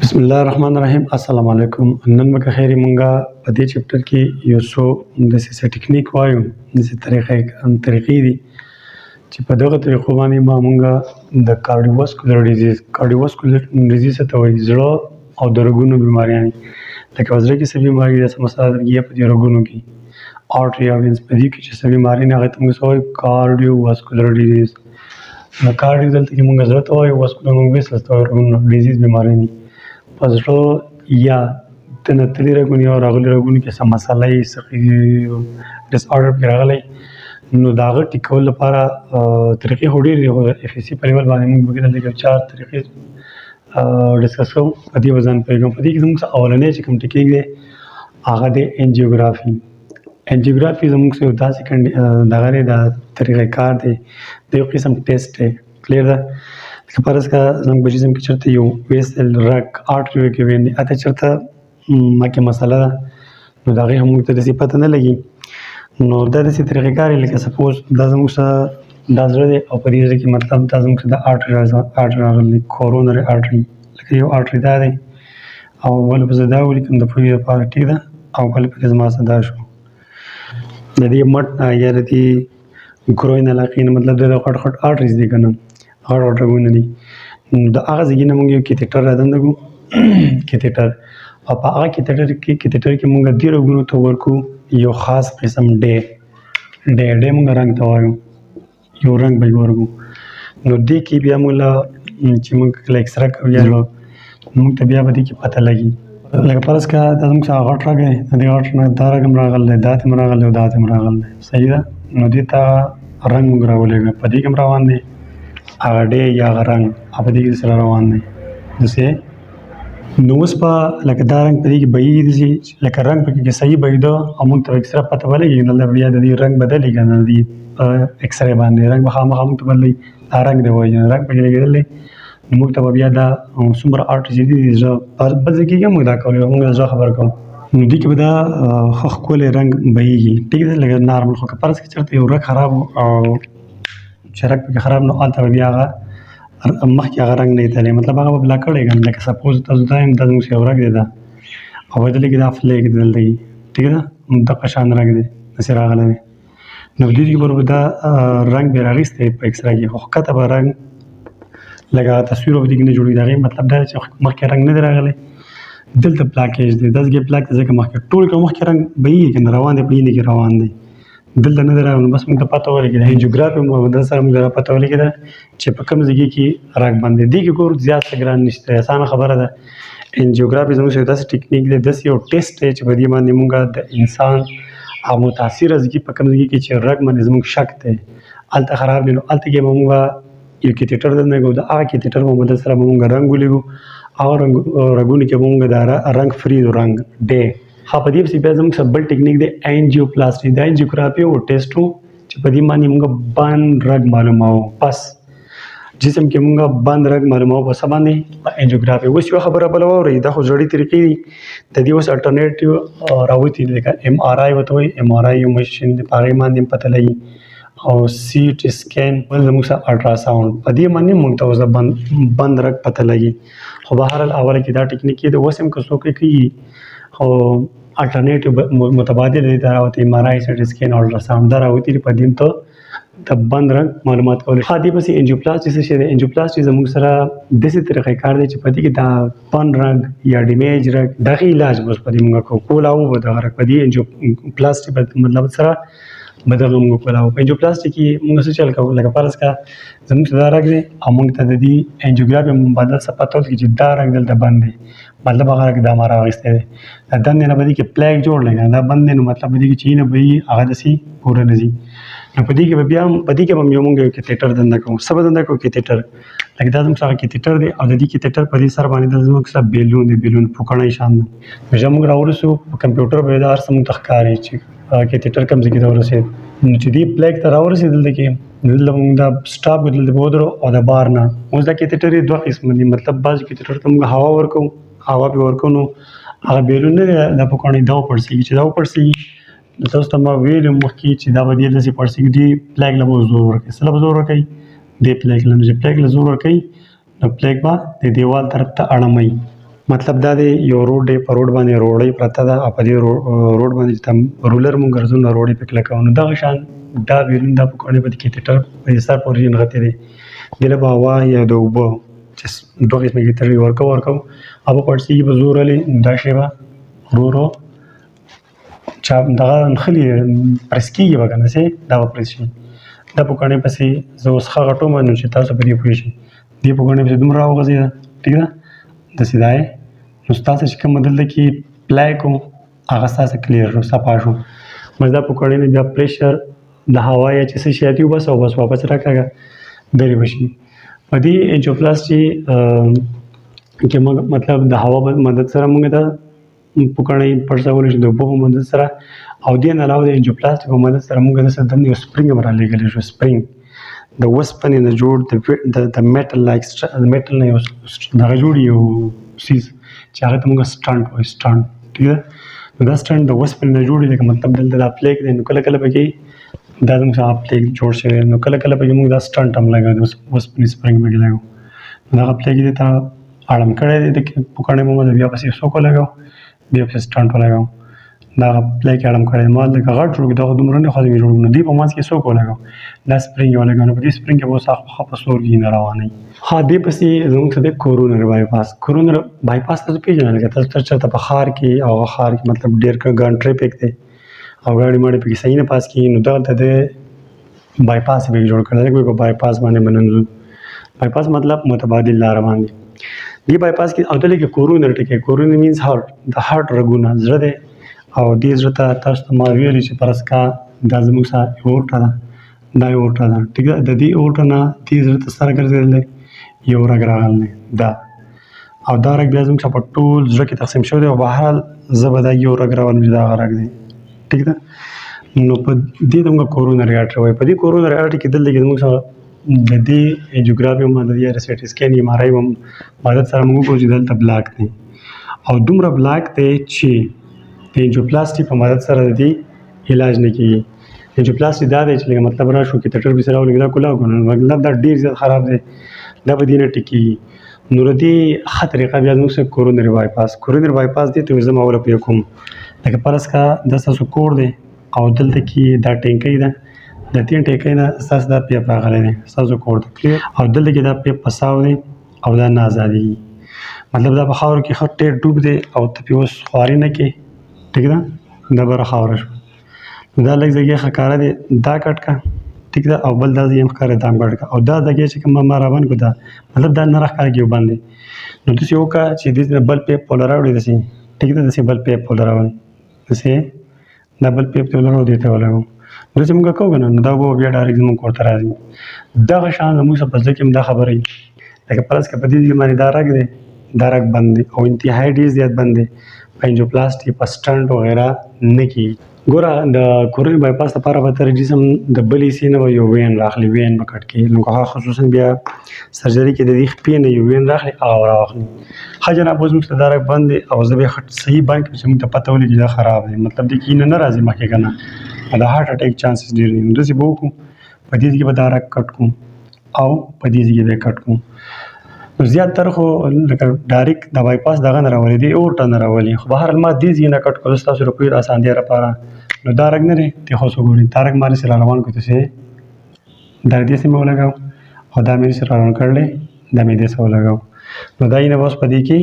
بسم الله الرحمن الرحیم. السلام علیکم. نن مکه خیر مونږه په دې چپټر کې یو څو د څه ټیکنیک وایو د طریقې دي چې په دغه طریقو باندې مونږه د کارډیوواسکولر ډیزیز ته وایي زړه او د رګونو بیماریان لکه زړه کې څه بیماری ده څه مسله درګي په دې رګونو کې آرټري او وینز په دې کې چې څه بیماری نه هغه ته موږ وایو کارډیوواسکولر ډیزیز. نو کارډیو دلته کې مونږ زړه ته وایو واسکولر مونږ ویسلز ته وایو رګونو ډیزیز بیماری نه په زړه یا د نتلي رګونو یا راغلي رګونو کې څه مسله یې څه ډس آرډر پکې راغلی نو د هغه ټیکولو لپاره طریقې خو ډېرې دي خو F.Sc په لیول باندې موږ پکې دلته کې 4 طریقې ډسکس کوو. په دې به ځان پوهېږم. په دې کې زموږ اولنی چې کوم ټیکنیک دی هغه دی انجیوګرافي. انجیوګرافي زموږ یو داسې دغه دی د طریقې کار دی د یو قسم ټیسټ دی. کلیر ده لکه فرض کړه زموږ په جسم کې چېرته یو ویسل رګ آرټري کې وین دی هلته چېرته مکې مسله ده نو د هغې هم موږ ته داسې پته نه لګي نو دا داسې طریقې کار دی لکه سپوز دا زموږ څه دا زړه دی او په دې زړه کې مطلب دا زموږ څه د آرټري راغلی کورونري آرټري لکه یو آرټري دا دی او بل به زه دا ولیکم د پوهې لپاره ټیک ده او بل پکې زما څه دا شو د دې مټ یا د دې ګروین علاقې نه مطلب د غټ غټ آرټریز دي که نه غټ غټ رګونه دي نو د هغه ځای نه موږ یو کیتیټر رادنده کړو کیتیټر او په هغه کیتیټر کې موږ دې رګونو ته ورکو یو خاص قسم ډی موږ رنګ ته وایو یو رنګ به یې ورکو نو دې کې بیا موږ چې موږ کله اکسره کوو یا موږ ته بیا به دې کې پته لګي لکه فرض کړه دا زموږ څخه غټ رګ دی د دې غټ نه دا رګ هم راغلی دی دا ته هم راغلی او دا ته هم راغلی دی صحیح ده نو دې ته رنګ موږ راولېږه په دې کې هم روان دی هغه ډی یا هغه رنګ په دې کې سره روان دی داسې نو اوس په لکه دا رنګ په دې کې بهیږي داسې لکه رنګ پکې کې صحیح بهېده او موږ ته اکسره پته به لګي دلته بیا د دې رنګ بدلېږي که نه د دې په اکسرې باندې رنګ به خامخا موږ ته بدلوي دا رنګ دی وایي رنګ پکې لګېدلی نو موږ ته به بیا دا څومره آرټري چې دي د زړه بل ځای کېږي موږ دا کولی موږ د زړه خبره کوو نو دې کې به دا ښه ښکلی رنګ بهیږي ټیک ده لکه نارمل خو که فرض کړه چېرته یو رګ خراب او چې رګ پکې خراب نو هلته به بیا هغه مخکې هغه رنګ نه وي تللی مطلب هغه به بلا کړی که نه لکه سپوز تاسو ته وایم دا زموږ یو رګ دی دا او بدلې کې دا فلیک دی دلته کې ټیک ده دغه شان رګ دی داسې راغلی دی نو دې کې به دا رنګ به یې راغیستی په اکسره کې خو ښکته به رنګ لکه تصویر به دې کې نه جوړېږي د هغې مطلب دا دی چې مخکې رنګ نه دی راغلی دلته بلاکیج دی داسې کې بلاک دی ځکه مخکې ټول که مخکې رنګ بهیږي که نه روان دی په اینې کې روان دی دلته نه دی راغلی بس موږ ته پته ولګېده انجیوګرافي دل سره موږ ته پته ولګېده چې په کوم ځای کې رګ بند دی دې کې ګورو زیات څه ګران نشته اسانه خبره ده انجیوګرافي زموږ یو داسې ټیکنیک دی داسې یو ټیسټ دی چې په دې باندې موږ د انسان هغه متاثره ځای په کوم ځای کې چې رګ باندې زموږ شک دی هلته خراب دی نو هلته کې به موږ یو کیتیټر درنه کوو د هغه کیتیټر په مدد سره به موږ رنګ ولیږو هغه رګونو کې به موږ د رنګ فري رنګ دی ها په دې پسې بیا زموږ بل ټیکنیک دی انجیوپلاسټي د انجیوګرافي یو ټیسټ و چې په دې باندې موږ بند رګ معلوموو بس جسم کې موږ بند رګ معلوموو په څه باندې په انجیوګرافي. اوس یوه خبره بله واورئ دا خو زړې طریقې دي د دې اوس الټرنیټیو راوتي دي لکه MRI ورته وایي MRI یو مشین دی په هغې باندې هم پته لګي او CT سکین بل زموږ سره الټراساونډ په دې باندې موږ ته اوس د بند رګ پته لګي خو بهرحال اوله کې دا ټیکنیک یې د اوس هم که څوک یې کوي خو الټرنیټیو متبادل دي دا راوتي MRI CT سکین او الټراساونډ دا راوتي دي په دې ته د بند رګ معلومات کولی ښه دې پسې انجیوپلاسټي څه شی دی انجیوپلاسټي زموږ سره داسې طریقې کار دی چې په دې کې دا بند رګ یا ډیمیج رګ دغه علاج به اوس په دې موږ کوو کولاو به دغه رګ په دې انجیوپلاسټي مطلب سره به دغه موږ کولاو په انجیوپلاسټي کې موږ څه چل کوو لکه فرض کړه زموږ دا رګ دی او موږ ته د دې انجیوګرافي مبادل څه پته ولګي چې دا رګ دلته بند دی مطلب هغه رګ دا ما راویستی دی دا دندې نه به دې کې پلیک جوړ دی دا بند دی نو مطلب به دې کې چې نه به وي هغه داسې پوره نه ځي نو په دې کې به بیا په دې کې به یو موږ یو کیتیټر دنده کوو څه به دنده کوو کیتیټر لکه دا زموږ څخه کیتیټر دی او د دې کیتیټر په دې سر باندې د زموږ سره بیلون دی بیلون پوکڼی شان دی بیا موږ راورسو په کمپیوټر به دا هر څه موږ ته ښکاري چې کیتیټر کوم ځای کې ته ورسېد نو چې دې پلیک ته راورسېد دلته کې دلته موږ دا سټاپ دلته به ودرو او د بار نه اوس دا کیتیټر یې دوه قسمه دي مطلب بعضې کیتیټر ته موږ هوا ورکوو هوا پرې ورکوو نو هغه بیلون نه دی دا پوکڼی دا وپړسېږي چې دا وپړسېږي نو تاسو ته ما ویلي مخکې چې دا به دې داسې پړسېږي دې پلیک له به زور ورکوي څه له به زور ورکوي دې پلیک له نو چې پلیک له زور ورکوي نو پلیک به د دیوال طرف ته اړموي مطلب دا دی یو روډ دی، په روډ باندې روړۍ پرته ده او په دې روډ باندې چې ته رولر مونږ ګرځو نو روډۍ پې کلکوو. نو دغه شان دا بیرون دا پوکڼۍ به د کیتیټر په سر پورې نغښتې دی. دې له به هوا یا د اوبه چې دوه قسمه کیتیټر وي ورکوو هغه به پړسېږي په زور هلې دا شی به ورو ورو دغه نښلي پرس کېږي به که نه سې دا به پرس شي. دا پوکڼۍ پسې زه اوس ښه غټوم نو چې تاسو په دې پوه شئ. دې پوکڼۍ پسې دومره راوغځېده ټیک ده داسې دا یې نو ستاسو چې کومه دلته کې پلای کوم هغه ستاسو کلیر شو صفا شو. بس دا پوکڼۍ نه بیا پریشر د هوا یا چې څه شیاتي وباسه او بس واپس راکاږه لرې به شي. په دې انجیوپلاسټي کې موږ مطلب د هوا په مدد سره موږ ته پوکڼۍ پړسولی شو د اوبو په مدد سره او دې نه علاوه د انجیوپلاسټي په مدد سره موږ داسې دننه یو سپرینګ هم رالېږلی شو. سپرینګ د اوسپنې نه جوړ د میټل لایک میټل نه یو دغه جوړ یو څیز چې هغه ته موږ سټنټ وایو. سټنټ ټیک ده. نو دا سټنټ د اوسپنې نه جوړ دی لکه مطلب دلته دا پلیک دی نو کله کله پکې دا زموږ هغه پلیک جوړ شوی نو کله کله پکې موږ دا سټنټ هم لګوو د اوسپنې سپرینګ پکې لګوو. نو دغه پلیک دې ته اړم کړی دی د پوکڼۍ په مده بیا پسې څوک ولګوو بیا پسې سټنټ ولګوو. دغه پلیک یې اړم کړی ما لکه غټ جوړ دغه دومره نه خوځوي جوړ نو دې په منځ کې څوک ولګوو دا سپرینګ یې ولګوو. نو په دې سپرینګ کې به اوس ښه په سور کې نه روانوي. ها دې پسې زموږ څه دی کورونري بایپاس. کورونري بایپاس تاسو پېژنئ لکه تاسو چېرته په ښار کې او هغه ښار کې مطلب ډېر ګڼ ټریفک دی او ګاډي ماډي پکې صحیح نه پاس کېږي نو دغلته د بایپاس یې پکې جوړ کړی دی په بایپاس باندې به ننځو. بایپاس مطلب متبادل لاره باندې دې بایپاس کې او دلته کې کورونري ټکی کورونري مینز هارټ د هارټ رګونه زړه دی او دې زړه ته تاسو ته ما ویلي چې فرض کا دا زموږ سره اورټه ده دا اورټه ده ټیک ده. د دې اورټه نه دې زړه ته سره ګرځېدلی دی یو رګ راغلی دا او دا رګ بیا زموږ سره په ټول زړه کې تقسیم شوی دی او بهرحال زه به دا یو رګ راولم چې دا هغه رګ دی ټیک ده. نو په دې ته موږ کورونري آرټري وایو. په دې کورونري آرټري کې دلته کې زموږ سره د دې انجیوګرافي هم مدد یا سی ټي سکین ایم آر آی هم مدد سره موږ وګورو چې دلته بلاک دی او دومره بلاک دی چې د انجیوپلاسټي په مدد سره د دې علاج نه کېږي. انجیوپلاسټي دا دی چې لکه مطلب راشو کیتیټر پسې راولګي دا کولاو کړو مطلب دا ډېر زیات خراب دی دا به دې نه ټیکېږي. نو د دې ښه طریقه بیا زموږ سره کورونري بایپاس. کورونري بایپاس دې ته زه اوله پوه کوم لکه فرض کا دا ستاسو کور دی او دلته کې دا ټینکۍ ده د دې ټینکۍ نه ستاسو دا پیپ راغلی دی ستاسو کور ته کلیر او دلته کې دا پیپ پساو دی او دا نه ازادېږي مطلب دا په خاورو کې ښه ټیټ ډوب دی او ته پې اوس خواري نه کې ټیک ده دا بره خاوره شو. نو دا لږ ځای ښه کاره دی دا کټ کا ټیک ده او بل دا ځای هم ښکاره دا هم کټ کا او دا ځای چې کوم ما رابند کړو دا مطلب دا نه راښکاره کېږي بند دی. نو داسې وکړه چې دې نه بل پیپ پوله راوړي داسې ټیک ده داسې بل پیپ پوله راوړي داسې دا بل پیپ ته ولرو دې ته ولګو داسې مونږ کوو که نه نو دا به بیا ډایرکټ زموږ کور ته راځي. دغه شان زموږ سره په زړه کې هم دا خبره وي لکه فرض که په دې ځای باندې دا رګ دی دا رګ بند دی او انتهایي ډېر زیات بند دی په انجیوپلاسټي په سټنټ وغیره نه کېږي. ګوره د کورونري بایپاس لپاره به تر جسم د بلې حصې نه به یو وین راخلي وین به کټ کړي نو هغه خصوصا بیا سرجري کې د دې خپې نه یو وین راخلي هغه راواخلي. ښه جناب اوس موږ ته دا رګ بند دی او زه بیا صحیح بند کړم چې موږ ته پته ولګي چې دا خراب دی مطلب دې کې نه راځي مخکې که نه د هارټ اټیک چانسز ډېر دي. نو داسې به وکړو په دې ځای کې به دا رګ کټ کړو او په دې ځای کې به یې کټ کړو. نو زیاتره خو لکه ډایرکټ د بایپاس دغه نه راولي دې اورټه نه راولي خو بهرحال ما دې ځای نه کټ کړو ستاسو لپاره د اسانتیا لپاره. نو دا رګ نه دی ته خو څه ګوري دا رګ ما داسې را روان کړو داسې دا دې سې مې ولګاو او دا مې داسې را روان کړلی دا مې داسې ولګاو نو دا یې نه به اوس په دې کې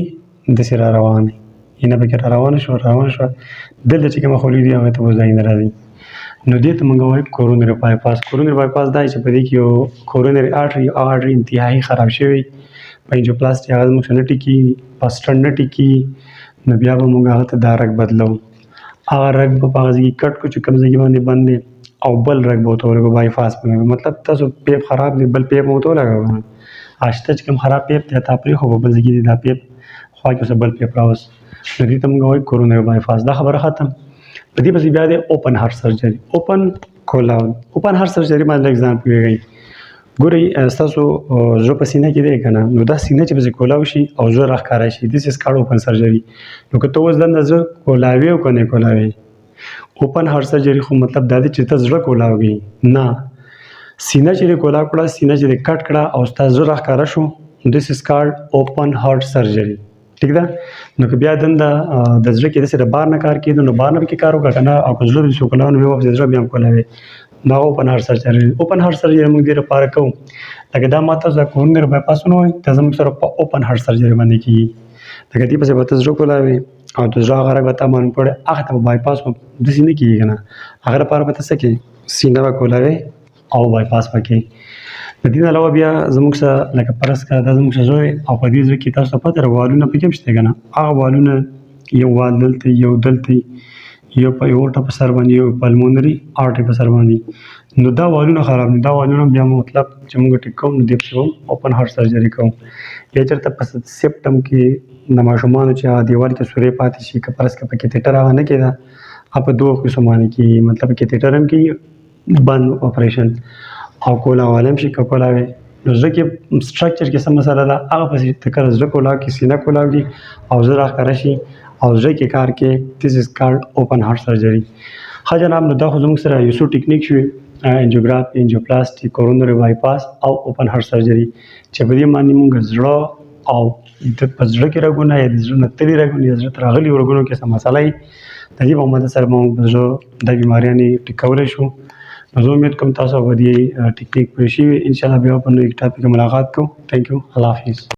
داسې را روان دی یې نه پکې را روانه شوه دلته چې کومه خولي دي هغه ته اوس دا یې نه راځي. نو دې ته موږ وایو کورونري بایپاس. کورونري بایپاس دا چې په دې کې یو کورونري آرټري او آرټري انتهایي خراب شوی په انجیوپلاسټي هغه زموږ سره نه ټیکېږي په سټنټ نه ټیکېږي نو بیا به موږ هغه ته دا رګ بدلو هغه رګ به په هغه ځای کې کټ کړو چې کوم ځای کې باندې بند دی او بل رګ به ورته ولګو بایپاس به مطلب تاسو پیپ خراب دی بل پیپ مو ورته ولګوئ آشته چې کوم خراب پیپ دی تا پرېښو په بل ځای کې دا پیپ خوا کې اوس بل پیپ راوست نو دې ته موږ وایو کورونري بایپاس. دا خبره ختم. په دې پسې بیا دی اوپن هارټ سرجري. اوپن کولاو اوپن هارټ سرجري باندې لږ ځان پوهېږئ. ګورئ ستاسو زړه په سینه کې دی که نه نو دا سینه چې پسې کولاو شي او زړه راښکاره شي دس از کالډ اوپن سرجري. نو که ته اوس دنده زړه کولاوې او که نه کولاوې اوپن هارټ سرجري خو مطلب دا دی چې ته زړه کولاوې نه سینه چې دې کولاو کړه سینه چې دې کټ کړه او ستا زړه راښکاره شو دس از کالډ اوپن هارټ سرجري ټیک ده. نو که بیا دنده د زړه کې داسې د بار نه کار کېدو نو بار نه پکې کار وکړه که نه، او که زړه دې څوک کولاو نو بیا د زړه بیا هم کولاوې نو هغه اوپن هارټ سرجري. اوپن هارټ سرجري موږ دې لپاره کوو لکه دا ما تاسو د کورونري بایپاسونه وایي دا زموږ سره په اوپن هارټ سرجري باندې کېږي. لکه دې پسې به ته زړه کولاوې او د زړه هغه رګ به تا معلوم کړی هغه ته به بایپاس داسې نه کېږي که نه، هغه لپاره به ته څه کوې سینه به کولاوې او بایپاس به کوې. د دې نه علاوه بیا زموږ سره لکه فرض کړه دا زموږ سره زړه دی او په دې زړه کې تاسو ته پته ده والونه پکې هم شته که نه، هغه والونه یو وال دلته یو دلته یو په اورټه په سر باندې یو پلمونري آرټري په سر باندې. نو دا والونه خراب دي، دا والونه بیا مطلب چې موږ ټیک کوو نو دې پسې هم اوپن هارټ سرجري کوو. یا چېرته په سیپټم کې د ماشومانو چې هغه دیوال کې سورې پاتې شي که فرض کړه په کیتیټر هغه نه کېده هغه په دوه قسمو باندې کېږي، مطلب کیتیټر هم کېږي بند اپریشن او کولاوالی هم شي که کولاوې. نو زړه کې سټرکچر کې څه مسله ده هغه پسې ته کله زړه کولاو کې سینه کولاو کړي او زړه راښکاره شي او زړه کې کار کې دیس از کالډ اوپن هارټ سرجري. ښه جناب، نو دا خو زموږ سره یو څو ټیکنیک شوي انجیوګرافي، انجیوپلاسټي، کورونري بایپاس او اوپن هارټ سرجري چې په دې باندې موږ زړه او د په زړه کې رګونه یا د زړه نه تللي رګونه یا زړه ته راغلي رګونو کې څه مسله وي د دې په مدد سره به موږ د زړه دا بیماریانې ټیک کولی شو. نو زه امید کوم تاسو به دې ټیکنیک پوه شوي. انشاءالله بیا په نوي ټاپک ملاقات کوو. تھینک یو، الله حافظ.